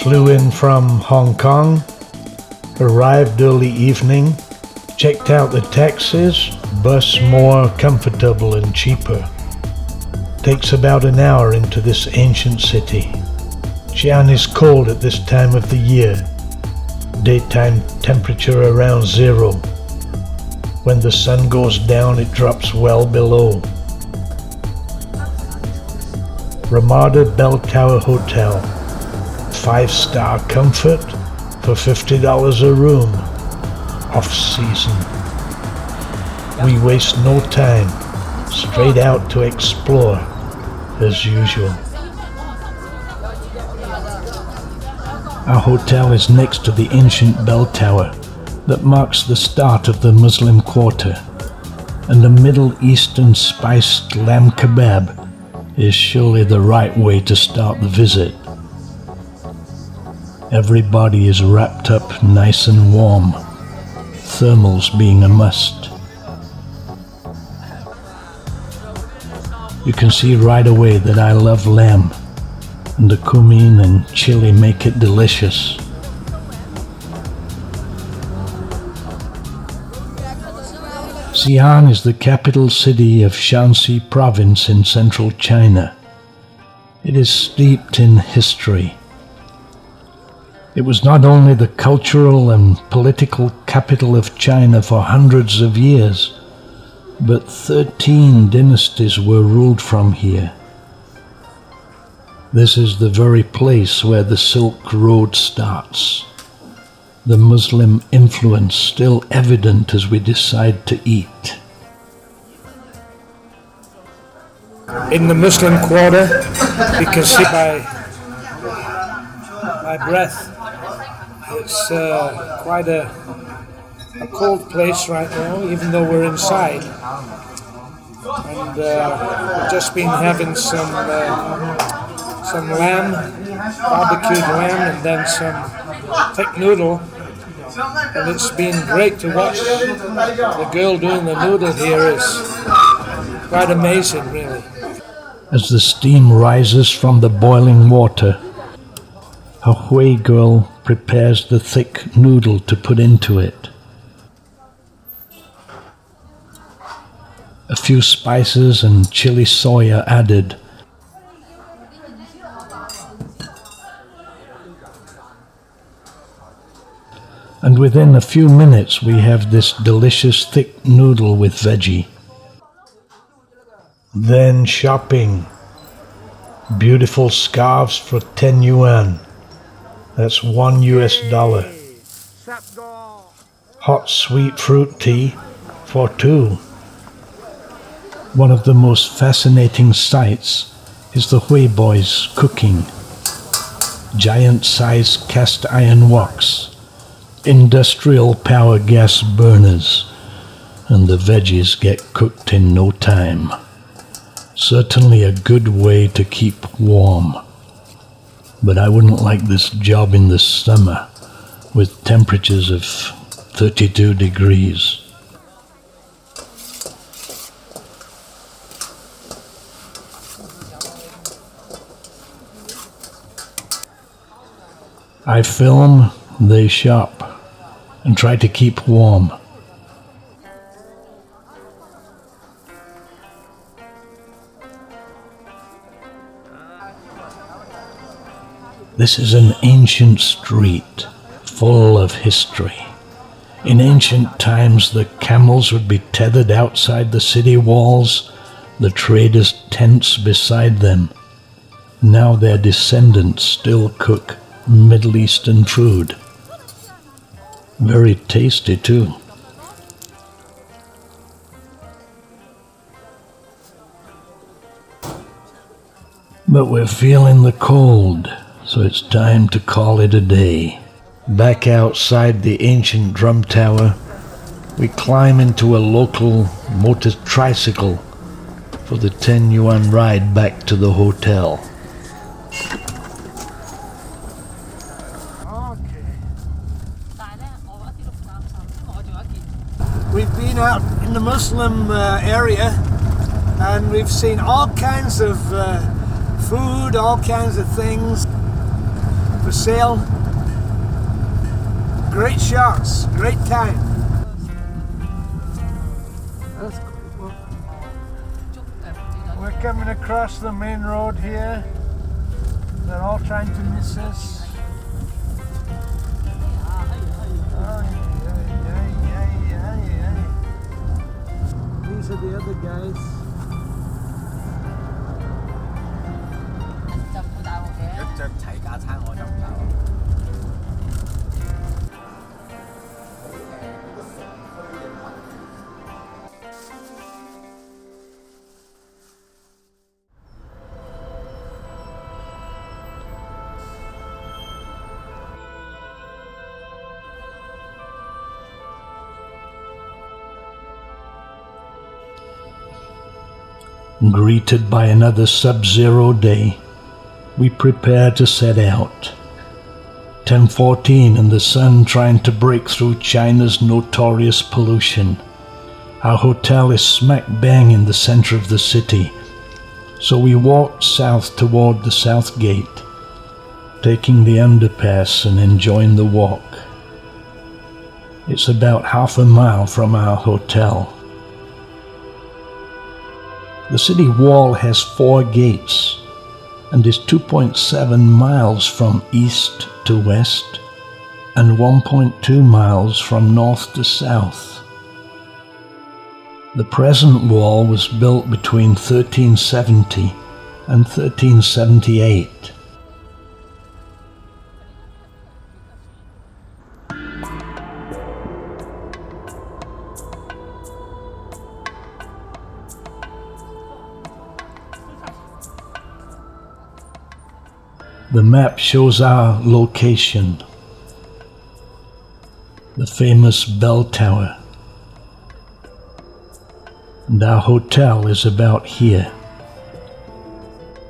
Flew in from Hong Kong, arrived early evening, checked out the taxis, bus more comfortable and cheaper. Takes about an hour into this ancient city. Xi'an is cold at this time of the year. Daytime temperature around 0. When the sun goes down, it drops well below. Ramada Bell Tower Hotel. 5-star comfort for $50 a room. Off-season. We waste no time. Straight out to explore, as usual. Our hotel is next to the ancient bell tower that marks the start of the Muslim quarter, and a Middle Eastern spiced lamb kebab is surely the right way to start the visit. Everybody is wrapped up nice and warm, thermals being a must. You can see right away that I love lamb, and the cumin and chili make it delicious. Xi'an is the capital city of Shanxi province in central China. It is steeped in history. It was not only the cultural and political capital of China for hundreds of years, but 13 dynasties were ruled from here. This is the very place where the Silk Road starts. The Muslim influence still evident as we decide to eat. In the Muslim quarter, you can see my breath. It's quite a cold place right now, even though we're inside. And we've just been having some lamb, barbecued lamb, and then some thick noodle. And it's been great to watch the girl doing the noodle here. Is quite amazing, really. As the steam rises from the boiling water, a Hui girl prepares the thick noodle to put into it. A few spices and chili soy are added. And within a few minutes we have this delicious thick noodle with veggie. Then shopping. Beautiful scarves for 10 yuan. That's $1. Hot sweet fruit tea for 2. One of the most fascinating sights is the Hui boys cooking. Giant-sized cast iron woks, industrial power gas burners, and the veggies get cooked in no time. Certainly a good way to keep warm. But I wouldn't like this job in the summer with temperatures of 32 degrees. I film, they shop, and try to keep warm. This is an ancient street, full of history. In ancient times, the camels would be tethered outside the city walls, the traders' tents beside them. Now their descendants still cook Middle Eastern food. Very tasty too. But we're feeling the cold, so it's time to call it a day. Back outside the ancient drum tower, we climb into a local motor tricycle for the 10 yuan ride back to the hotel. We've been out in the Muslim area, and we've seen all kinds of food, all kinds of things. for sale. Great shots, great time. That's cool. We're coming across the main road here. They're all trying to miss us. These are the other guys. Greeted by another sub-zero day, we prepare to set out. 10:14 and the sun trying to break through China's notorious pollution. Our hotel is smack bang in the center of the city, so we walked south toward the south gate, taking the underpass and enjoying the walk. It's about half a mile from our hotel. The city wall has 4 gates and is 2.7 miles from east to west and 1.2 miles from north to south. The present wall was built between 1370 and 1378. The map shows our location, the famous bell tower, and our hotel is about here.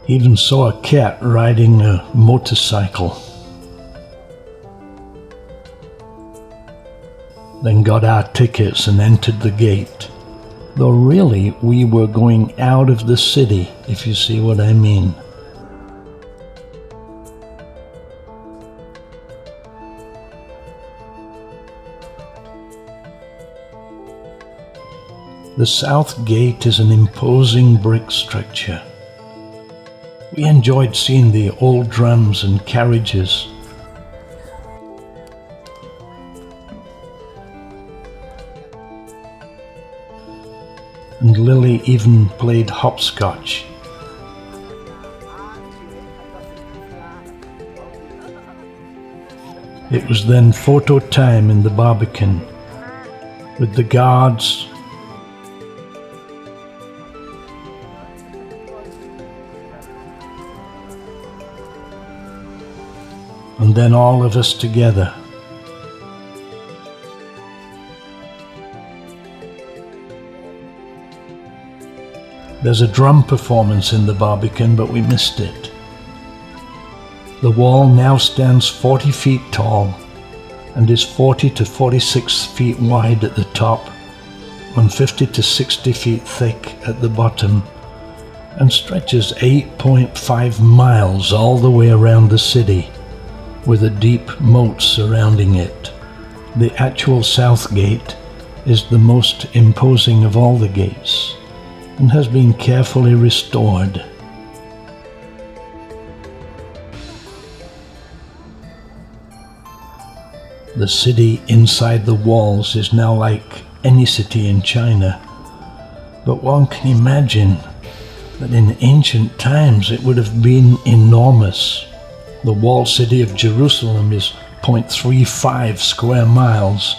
Even saw a cat riding a motorcycle. Then got our tickets and entered the gate, though really we were going out of the city, if you see what I mean. The south gate is an imposing brick structure. We enjoyed seeing the old drums and carriages. And Lily even played hopscotch. It was then photo time in the Barbican, with the guards, and then all of us together. There's a drum performance in the Barbican, but we missed it. The wall now stands 40 feet tall and is 40 to 46 feet wide at the top and 50 to 60 feet thick at the bottom, and stretches 8.5 miles all the way around the city, with a deep moat surrounding it. The actual south gate is the most imposing of all the gates and has been carefully restored. The city inside the walls is now like any city in China, but one can imagine that in ancient times it would have been enormous. The walled city of Jerusalem is 0.35 square miles,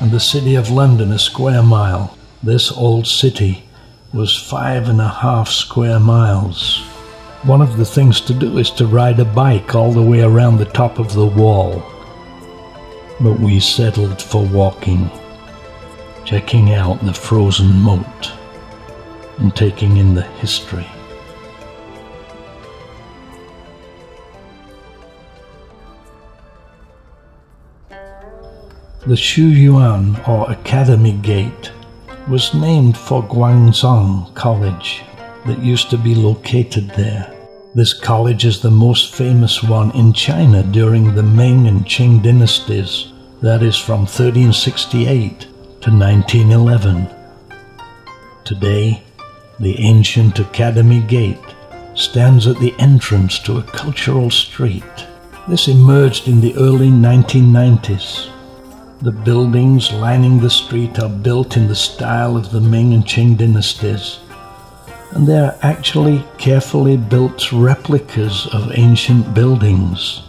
and the city of London a square mile. This old city was 5.5 square miles. One of the things to do is to ride a bike all the way around the top of the wall. But we settled for walking, checking out the frozen moat and taking in the history. The Xi'an, or Academy Gate, was named for Guangzhou College that used to be located there. This college is the most famous one in China during the Ming and Qing dynasties, that is from 1368 to 1911. Today, the ancient Academy Gate stands at the entrance to a cultural street. This emerged in the early 1990s. The buildings lining the street are built in the style of the Ming and Qing dynasties, and they are actually carefully built replicas of ancient buildings,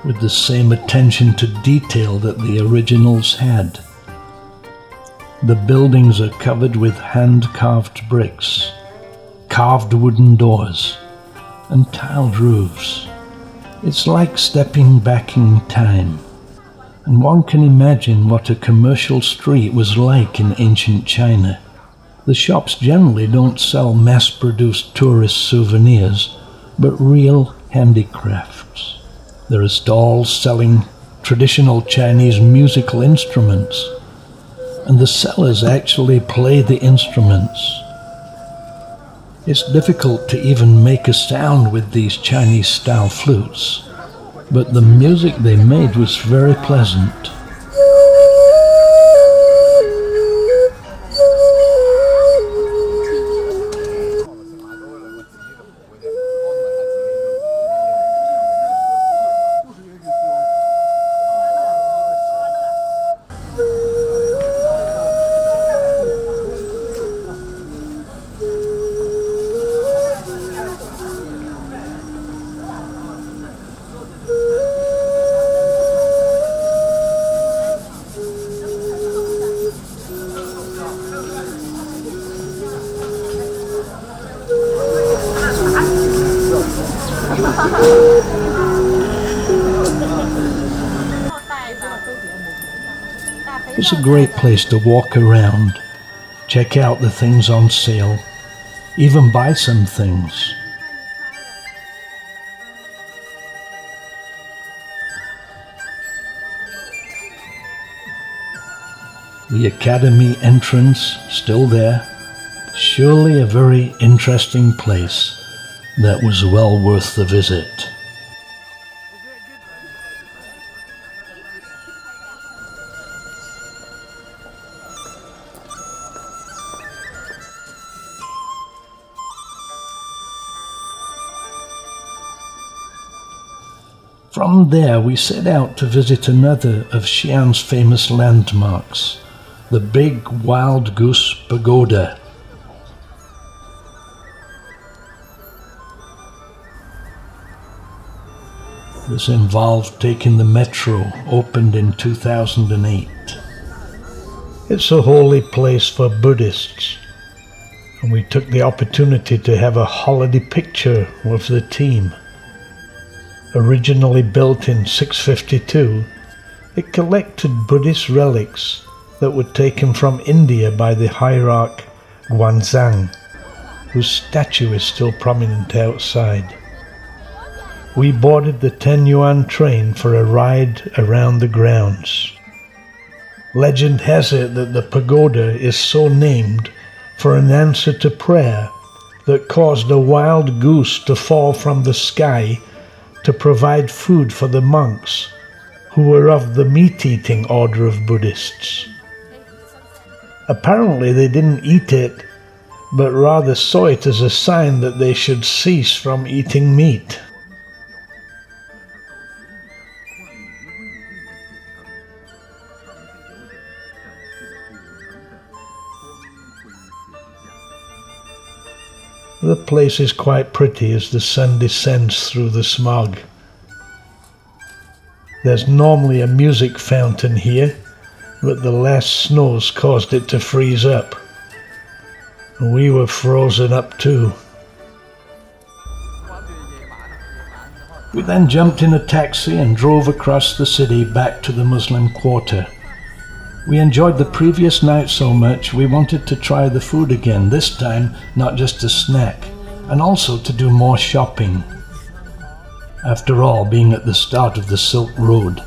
with the same attention to detail that the originals had. The buildings are covered with hand-carved bricks, carved wooden doors, and tiled roofs. It's like stepping back in time, and one can imagine what a commercial street was like in ancient China. The shops generally don't sell mass-produced tourist souvenirs, but real handicrafts. There are stalls selling traditional Chinese musical instruments, and the sellers actually play the instruments. It's difficult to even make a sound with these Chinese-style flutes, but the music they made was very pleasant. It's a great place to walk around, check out the things on sale, even buy some things. The Academy entrance still there, surely a very interesting place that was well worth the visit. From there we set out to visit another of Xi'an's famous landmarks, the Big Wild Goose Pagoda. This involved taking the metro, opened in 2008. It's a holy place for Buddhists, and we took the opportunity to have a holiday picture with the team. Originally built in 652, it collected Buddhist relics that were taken from India by the hierarch Guanzang, whose statue is still prominent outside. We boarded the 10 yuan train for a ride around the grounds. Legend has it that the pagoda is so named for an answer to prayer that caused a wild goose to fall from the sky to provide food for the monks, who were of the meat-eating order of Buddhists. Apparently they didn't eat it, but rather saw it as a sign that they should cease from eating meat. The place is quite pretty as the sun descends through the smog. There's normally a music fountain here, but the last snows caused it to freeze up. We were frozen up too. We then jumped in a taxi and drove across the city back to the Muslim quarter. We enjoyed the previous night so much we wanted to try the food again, this time not just a snack, and also to do more shopping. After all, being at the start of the Silk Road,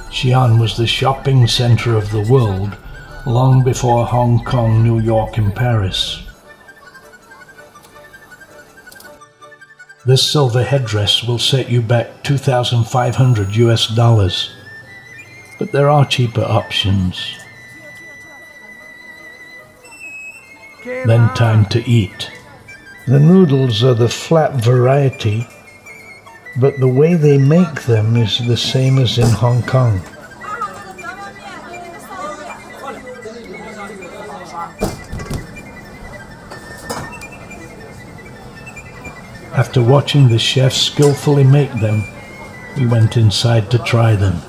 Xi'an was the shopping center of the world long before Hong Kong, New York, and Paris. This silver headdress will set you back $2,500 US, but there are cheaper options. Then time to eat. The noodles are the flat variety, but the way they make them is the same as in Hong Kong. After watching the chef skillfully make them, we went inside to try them.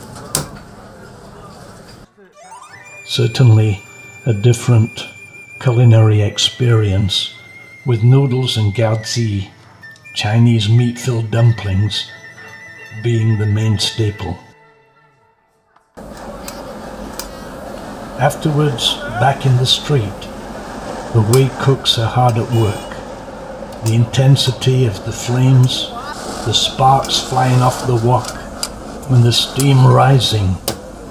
Certainly a different culinary experience, with noodles and gaozi, Chinese meat-filled dumplings, being the main staple. Afterwards, back in the street, the way cooks are hard at work. The intensity of the flames, the sparks flying off the wok, and the steam rising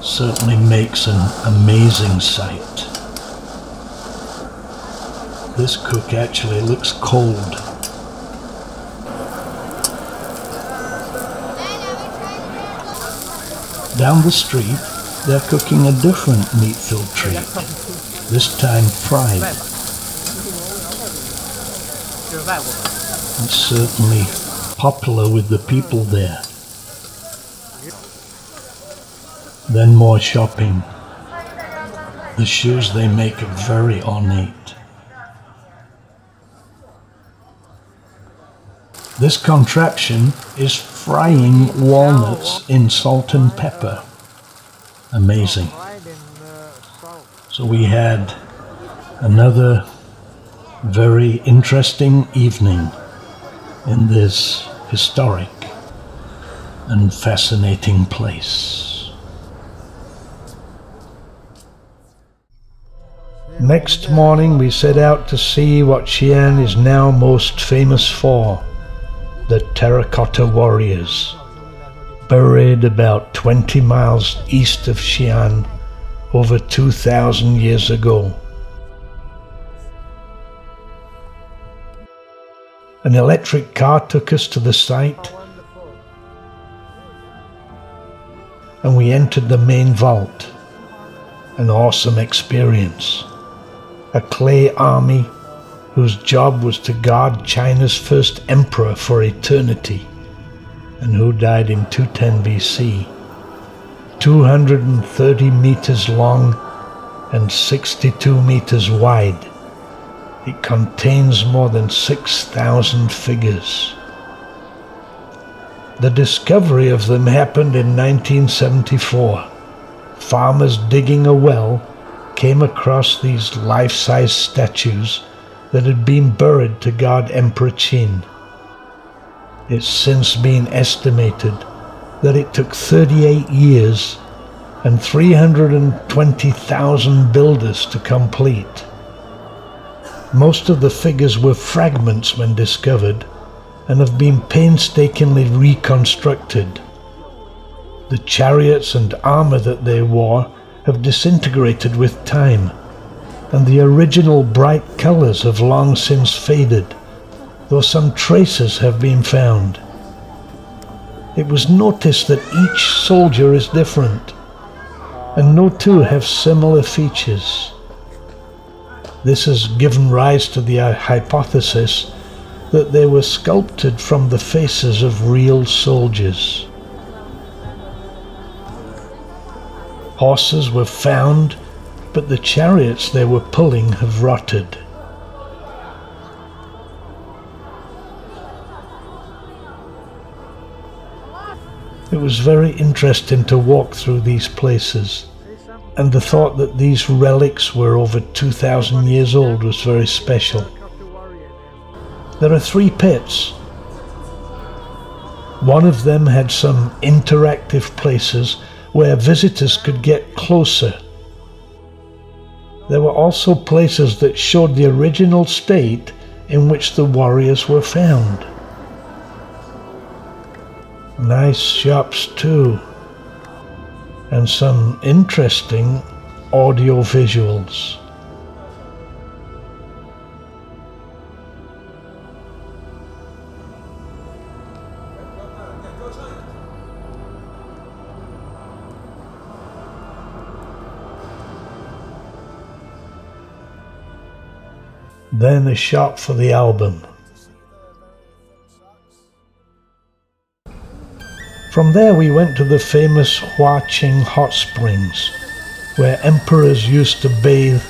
certainly makes an amazing sight. This cook actually looks cold. Down the street, they're cooking a different meat-filled treat, this time fried. It's certainly popular with the people there. Then more shopping. The shoes they make are very ornate. This contraption is frying walnuts in salt and pepper. Amazing. So we had another very interesting evening in this historic and fascinating place. Next morning we set out to see what Xi'an is now most famous for, the Terracotta Warriors, buried about 20 miles east of Xi'an over 2,000 years ago. An electric car took us to the site, and we entered the main vault. An awesome experience. A clay army whose job was to guard China's first emperor for eternity, and who died in 210 BC. 230 meters long and 62 meters wide. It contains more than 6,000 figures. The discovery of them happened in 1974. Farmers digging a well came across these life-size statues that had been buried to guard Emperor Qin. It's since been estimated that it took 38 years and 320,000 builders to complete. Most of the figures were fragments when discovered and have been painstakingly reconstructed. The chariots and armor that they wore have disintegrated with time, and the original bright colors have long since faded, though some traces have been found. It was noticed that each soldier is different, and no two have similar features. This has given rise to the hypothesis that they were sculpted from the faces of real soldiers. Horses were found, but the chariots they were pulling have rotted. It was very interesting to walk through these places, and the thought that these relics were over 2,000 years old was very special. There are 3 pits. One of them had some interactive places where visitors could get closer. There were also places that showed the original state in which the warriors were found. Nice shops too, and some interesting audio visuals. Then a shot for the album. From there we went to the famous Huaqing hot springs, where emperors used to bathe,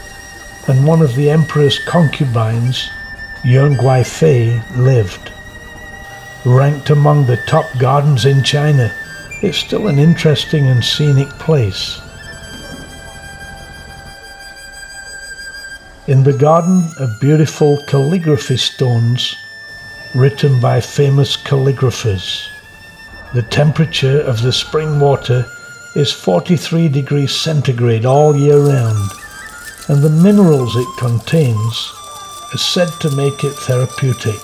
and one of the emperor's concubines, Yuan Guifei, lived. Ranked among the top gardens in China, it's still an interesting and scenic place. In the garden are beautiful calligraphy stones written by famous calligraphers. The temperature of the spring water is 43 degrees centigrade all year round, and the minerals it contains are said to make it therapeutic.